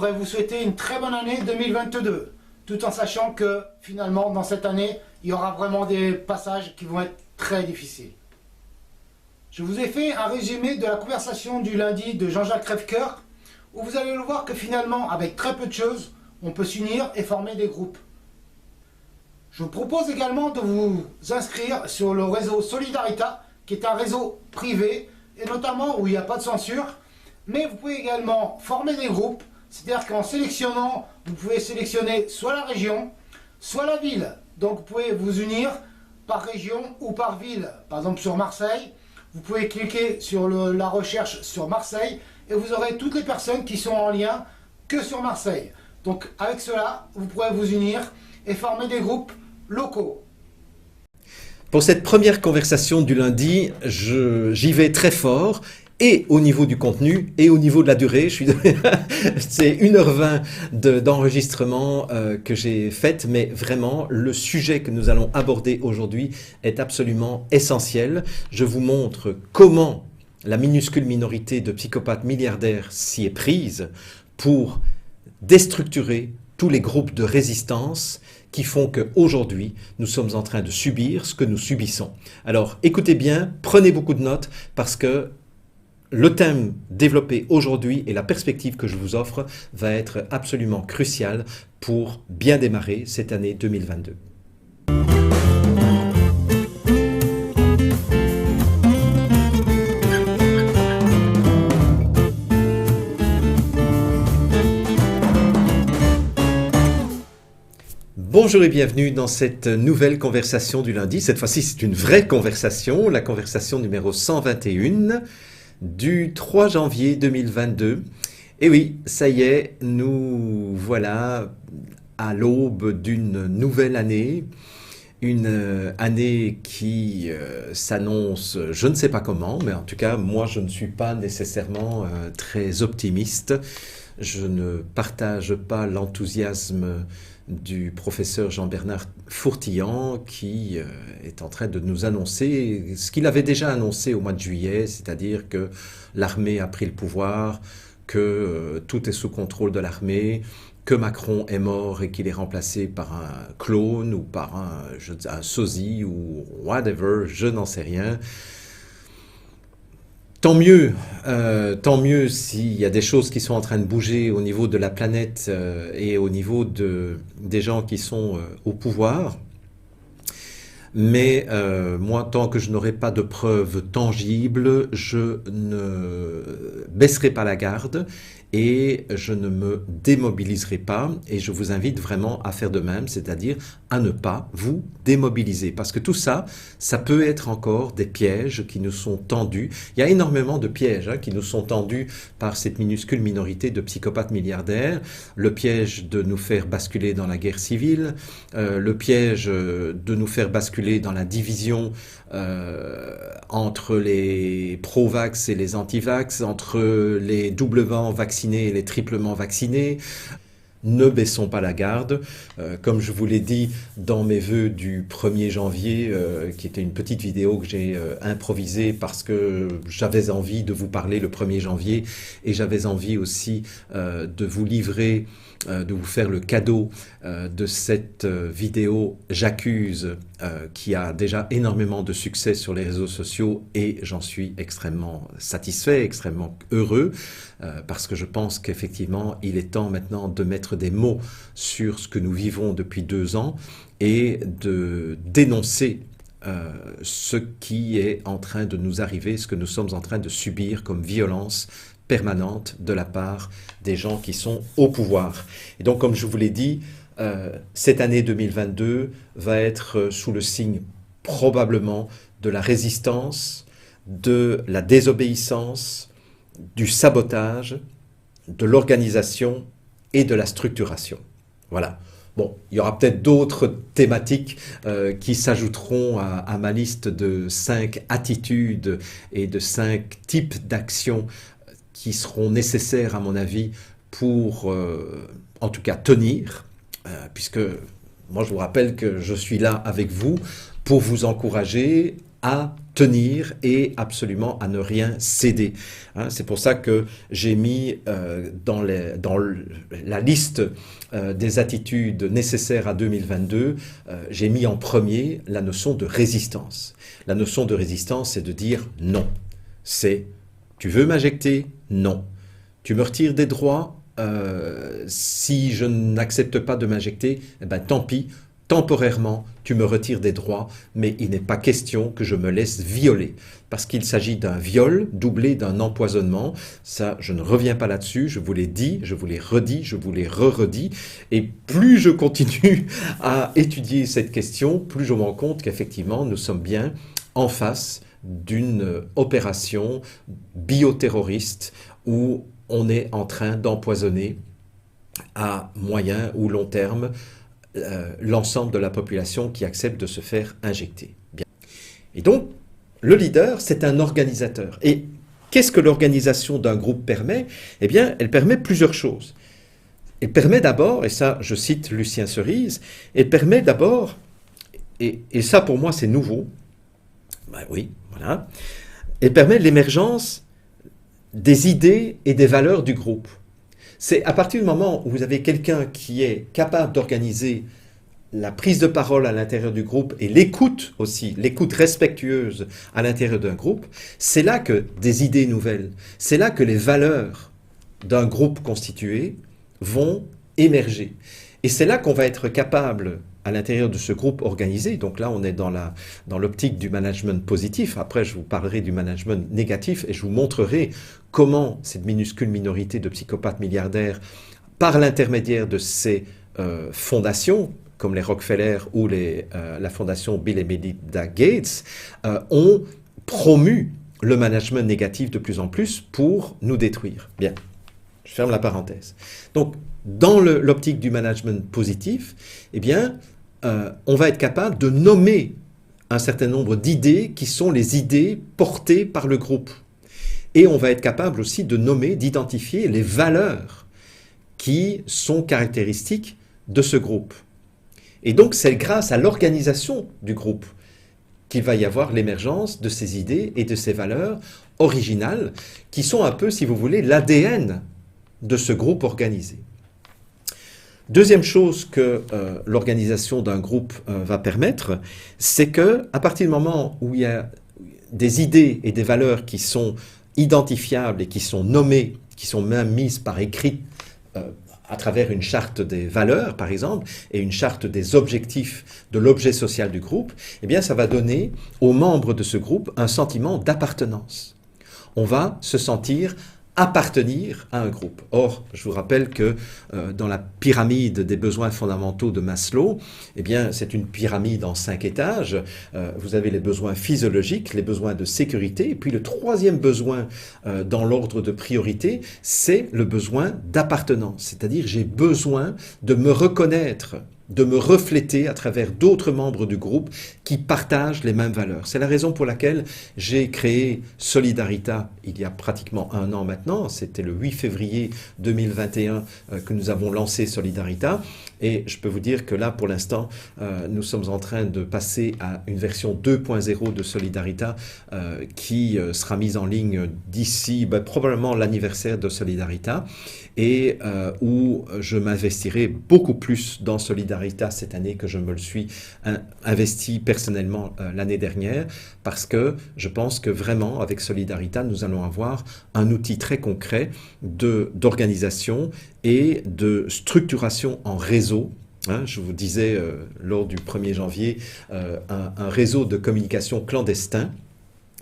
voudrais vous souhaiter une très bonne année 2022, tout en sachant que finalement dans cette année, il y aura vraiment des passages qui vont être très difficiles. Je vous ai fait un résumé de la conversation du lundi de Jean-Jacques Crèvecoeur, où vous allez le voir que finalement, avec très peu de choses, on peut s'unir et former des groupes. Je vous propose également de vous inscrire sur le réseau Solidarita, qui est un réseau privé, et notamment où il n'y a pas de censure, mais vous pouvez également former des groupes, c'est-à-dire qu'en sélectionnant, vous pouvez sélectionner soit la région, soit la ville. Donc vous pouvez vous unir par région ou par ville. Par exemple sur Marseille, vous pouvez cliquer sur la recherche sur Marseille et vous aurez toutes les personnes qui sont en lien que sur Marseille. Donc avec cela, vous pourrez vous unir et former des groupes locaux. Pour cette première conversation du lundi, j'y vais très fort, et au niveau du contenu, et au niveau de la durée. C'est 1h20 d'enregistrement que j'ai fait, mais vraiment, le sujet que nous allons aborder aujourd'hui est absolument essentiel. Je vous montre comment la minuscule minorité de psychopathes milliardaires s'y est prise pour déstructurer tous les groupes de résistance qui font qu'aujourd'hui, nous sommes en train de subir ce que nous subissons. Alors, écoutez bien, prenez beaucoup de notes, parce que le thème développé aujourd'hui et la perspective que je vous offre va être absolument crucial pour bien démarrer cette année 2022. Bonjour et bienvenue dans cette nouvelle conversation du lundi. Cette fois-ci, c'est une vraie conversation, la conversation numéro 121 du 3 janvier 2022. Et oui, ça y est, nous voilà à l'aube d'une nouvelle année. Une année qui s'annonce, je ne sais pas comment, mais en tout cas, moi, je ne suis pas nécessairement très optimiste. Je ne partage pas l'enthousiasme du professeur Jean-Bernard Fourtillan, qui est en train de nous annoncer ce qu'il avait déjà annoncé au mois de juillet, c'est-à-dire que l'armée a pris le pouvoir, que tout est sous contrôle de l'armée, que Macron est mort et qu'il est remplacé par un clone ou par un sosie ou whatever, je n'en sais rien. Tant mieux s'il y a des choses qui sont en train de bouger au niveau de la planète et au niveau des gens qui sont au pouvoir. Mais moi, tant que je n'aurai pas de preuves tangibles, je ne baisserai pas la garde et je ne me démobiliserai pas. Et je vous invite vraiment à faire de même, c'est-à-dire à ne pas vous démobiliser. Parce que tout ça, ça peut être encore des pièges qui nous sont tendus. Il y a énormément de pièges qui nous sont tendus par cette minuscule minorité de psychopathes milliardaires. Le piège de nous faire basculer dans la guerre civile, le piège de nous faire basculer dans la division entre les pro-vax et les anti-vax, entre les doublement vaccinés et les triplement vaccinés. Ne baissons pas la garde. Comme je vous l'ai dit dans mes vœux du 1er janvier, qui était une petite vidéo que j'ai improvisée parce que j'avais envie de vous parler le 1er janvier et j'avais envie aussi de vous livrer, de vous faire le cadeau de cette vidéo J'accuse, qui a déjà énormément de succès sur les réseaux sociaux et j'en suis extrêmement satisfait, extrêmement heureux, parce que je pense qu'effectivement il est temps maintenant de mettre des mots sur ce que nous vivons depuis 2 ans et de dénoncer ce qui est en train de nous arriver, ce que nous sommes en train de subir comme violence permanente de la part des gens qui sont au pouvoir. Et donc, comme je vous l'ai dit, cette année 2022 va être sous le signe probablement de la résistance, de la désobéissance, du sabotage, de l'organisation et de la structuration. Voilà. Bon, il y aura peut-être d'autres thématiques qui s'ajouteront à ma liste de 5 attitudes et de 5 types d'actions qui seront nécessaires à mon avis pour en tout cas tenir, puisque moi je vous rappelle que je suis là avec vous pour vous encourager à tenir et absolument à ne rien céder. Hein, c'est pour ça que j'ai mis dans la liste des attitudes nécessaires à 2022, j'ai mis en premier la notion de résistance. La notion de résistance, c'est de dire non. C'est, tu veux m'injecter? Non. Tu me retires des droits? Si je n'accepte pas de m'injecter, eh ben, tant pis. Temporairement, tu me retires des droits, mais il n'est pas question que je me laisse violer, parce qu'il s'agit d'un viol doublé d'un empoisonnement. Ça, je ne reviens pas là-dessus, je vous l'ai dit, je vous l'ai redit, je vous l'ai re-redit, et plus je continue à étudier cette question, plus je me rends compte qu'effectivement, nous sommes bien en face d'une opération bioterroriste où on est en train d'empoisonner à moyen ou long terme l'ensemble de la population qui accepte de se faire injecter. Bien. Et donc, le leader, c'est un organisateur. Et qu'est-ce que l'organisation d'un groupe permet? Eh bien, elle permet plusieurs choses. Elle permet d'abord, et ça, je cite Lucien Cerise, elle permet d'abord, et ça pour moi c'est nouveau, ben oui, voilà, elle permet l'émergence des idées et des valeurs du groupe. C'est à partir du moment où vous avez quelqu'un qui est capable d'organiser la prise de parole à l'intérieur du groupe et l'écoute aussi, l'écoute respectueuse à l'intérieur d'un groupe, c'est là que des idées nouvelles, c'est là que les valeurs d'un groupe constitué vont émerger. Et c'est là qu'on va être capable, à l'intérieur de ce groupe organisé, donc là on est dans l'optique du management positif, après je vous parlerai du management négatif et je vous montrerai comment cette minuscule minorité de psychopathes milliardaires, par l'intermédiaire de ces fondations, comme les Rockefeller ou la fondation Bill et Melinda Gates, ont promu le management négatif de plus en plus pour nous détruire. Bien, je ferme la parenthèse. Donc, dans l'optique du management positif, eh bien, on va être capable de nommer un certain nombre d'idées qui sont les idées portées par le groupe. Et on va être capable aussi de nommer, d'identifier les valeurs qui sont caractéristiques de ce groupe. Et donc, c'est grâce à l'organisation du groupe qu'il va y avoir l'émergence de ces idées et de ces valeurs originales qui sont un peu, si vous voulez, l'ADN de ce groupe organisé. Deuxième chose que l'organisation d'un groupe va permettre, c'est que à partir du moment où il y a des idées et des valeurs qui sont identifiables et qui sont nommées, qui sont même mises par écrit à travers une charte des valeurs, par exemple, et une charte des objectifs de l'objet social du groupe, eh bien, ça va donner aux membres de ce groupe un sentiment d'appartenance. On va se sentir appartenir à un groupe. Or, je vous rappelle que dans la pyramide des besoins fondamentaux de Maslow, eh bien, c'est une pyramide en 5 étages. Vous avez les besoins physiologiques, les besoins de sécurité, et puis le troisième besoin dans l'ordre de priorité, c'est le besoin d'appartenance. C'est-à-dire, j'ai besoin de me reconnaître, de me refléter à travers d'autres membres du groupe qui partagent les mêmes valeurs. C'est la raison pour laquelle j'ai créé Solidarita il y a pratiquement 1 an maintenant. C'était le 8 février 2021 que nous avons lancé Solidarita. Et je peux vous dire que là, pour l'instant, nous sommes en train de passer à une version 2.0 de Solidarita qui sera mise en ligne d'ici probablement l'anniversaire de Solidarita et où je m'investirai beaucoup plus dans Solidarita cette année que je me le suis investi personnellement l'année dernière, parce que je pense que vraiment avec Solidarita nous allons avoir un outil très concret d'organisation et de structuration en réseau. Je vous disais lors du 1er janvier un réseau de communication clandestin.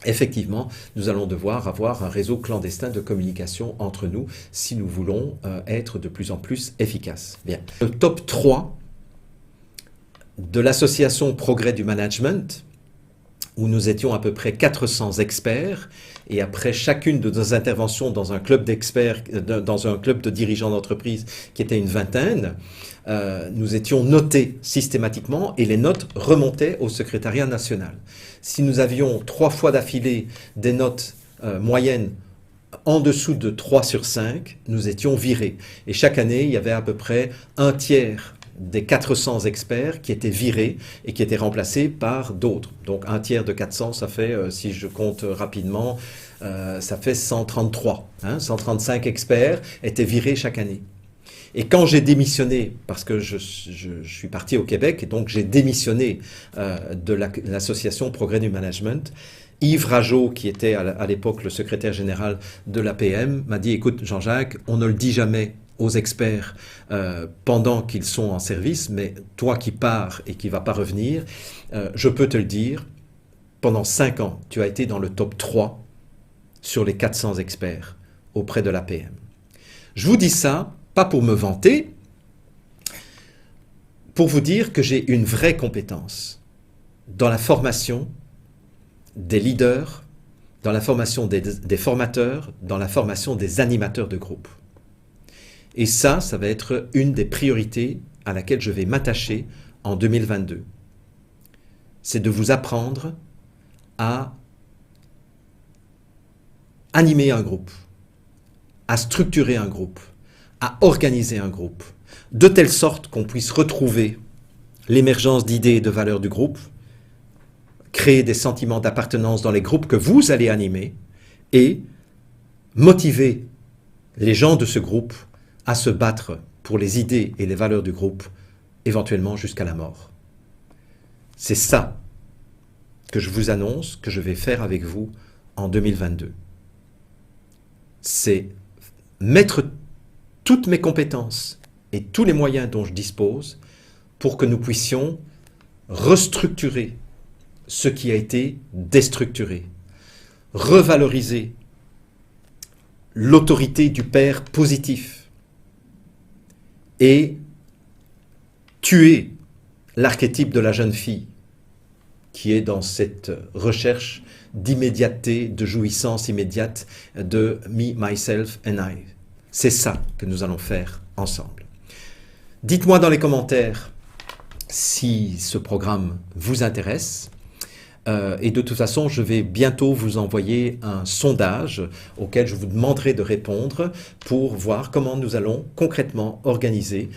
Effectivement, nous allons devoir avoir un réseau clandestin de communication entre nous si nous voulons être de plus en plus efficaces. Bien. Le top 3 de l'association Progrès du Management, où nous étions à peu près 400 experts, et après chacune de nos interventions dans un club d'experts, dans un club de dirigeants d'entreprise qui était une vingtaine, nous étions notés systématiquement et les notes remontaient au secrétariat national. Si nous avions 3 fois d'affilée des notes moyennes en dessous de 3 sur 5, nous étions virés. Et chaque année, il y avait à peu près un tiers des 400 experts qui étaient virés et qui étaient remplacés par d'autres. Donc un tiers de 400, ça fait, si je compte rapidement, ça fait 133. 135 experts étaient virés chaque année. Et quand j'ai démissionné, parce que je suis parti au Québec, et donc j'ai démissionné de l'association Progrès du Management, Yves Rageau, qui était à l'époque le secrétaire général de l'APM, m'a dit « Écoute Jean-Jacques, on ne le dit jamais aux experts pendant qu'ils sont en service, mais toi qui pars et qui ne vas pas revenir, je peux te le dire, pendant 5 ans, tu as été dans le top 3 sur les 400 experts auprès de l'APM. » Je vous dis ça, pas pour me vanter, pour vous dire que j'ai une vraie compétence dans la formation des leaders, dans la formation des formateurs, dans la formation des animateurs de groupe. Et ça va être une des priorités à laquelle je vais m'attacher en 2022. C'est de vous apprendre à animer un groupe, à structurer un groupe, à organiser un groupe, de telle sorte qu'on puisse retrouver l'émergence d'idées et de valeurs du groupe, créer des sentiments d'appartenance dans les groupes que vous allez animer et motiver les gens de ce groupe à se battre pour les idées et les valeurs du groupe, éventuellement jusqu'à la mort. C'est ça que je vous annonce que je vais faire avec vous en 2022. C'est mettre toutes mes compétences et tous les moyens dont je dispose pour que nous puissions restructurer ce qui a été déstructuré, revaloriser l'autorité du père positif et tuer l'archétype de la jeune fille qui est dans cette recherche d'immédiateté, de jouissance immédiate de me, myself and I. C'est ça que nous allons faire ensemble. Dites-moi dans les commentaires si ce programme vous intéresse. Et de toute façon, je vais bientôt vous envoyer un sondage auquel je vous demanderai de répondre pour voir comment nous allons concrètement organiser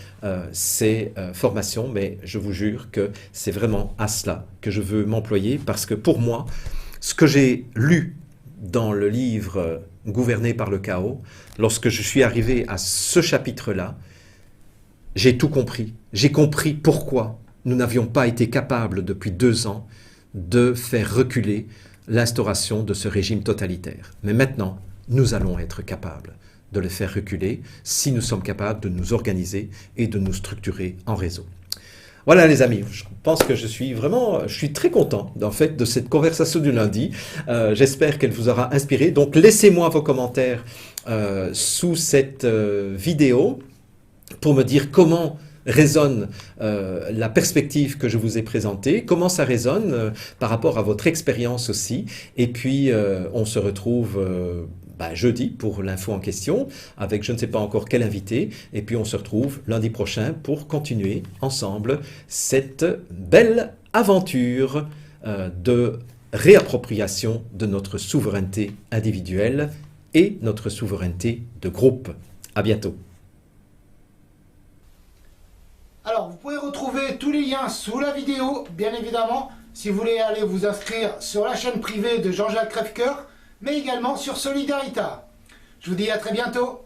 ces formations. Mais je vous jure que c'est vraiment à cela que je veux m'employer parce que pour moi, ce que j'ai lu dans le livre « Gouverné par le chaos », lorsque je suis arrivé à ce chapitre-là, j'ai tout compris. J'ai compris pourquoi nous n'avions pas été capables depuis 2 ans de faire reculer l'instauration de ce régime totalitaire. Mais maintenant, nous allons être capables de le faire reculer si nous sommes capables de nous organiser et de nous structurer en réseau. Voilà les amis, je pense que je suis très content en fait de cette conversation du lundi. J'espère qu'elle vous aura inspiré. Donc laissez-moi vos commentaires sous cette vidéo pour me dire comment résonne la perspective que je vous ai présentée, comment ça résonne par rapport à votre expérience aussi. Et puis on se retrouve jeudi pour l'info en question avec je ne sais pas encore quel invité. Et puis on se retrouve lundi prochain pour continuer ensemble cette belle aventure de réappropriation de notre souveraineté individuelle et notre souveraineté de groupe. À bientôt. Alors, vous pouvez retrouver tous les liens sous la vidéo, bien évidemment, si vous voulez aller vous inscrire sur la chaîne privée de Jean-Jacques Crèvecoeur, mais également sur Solidarita. Je vous dis à très bientôt.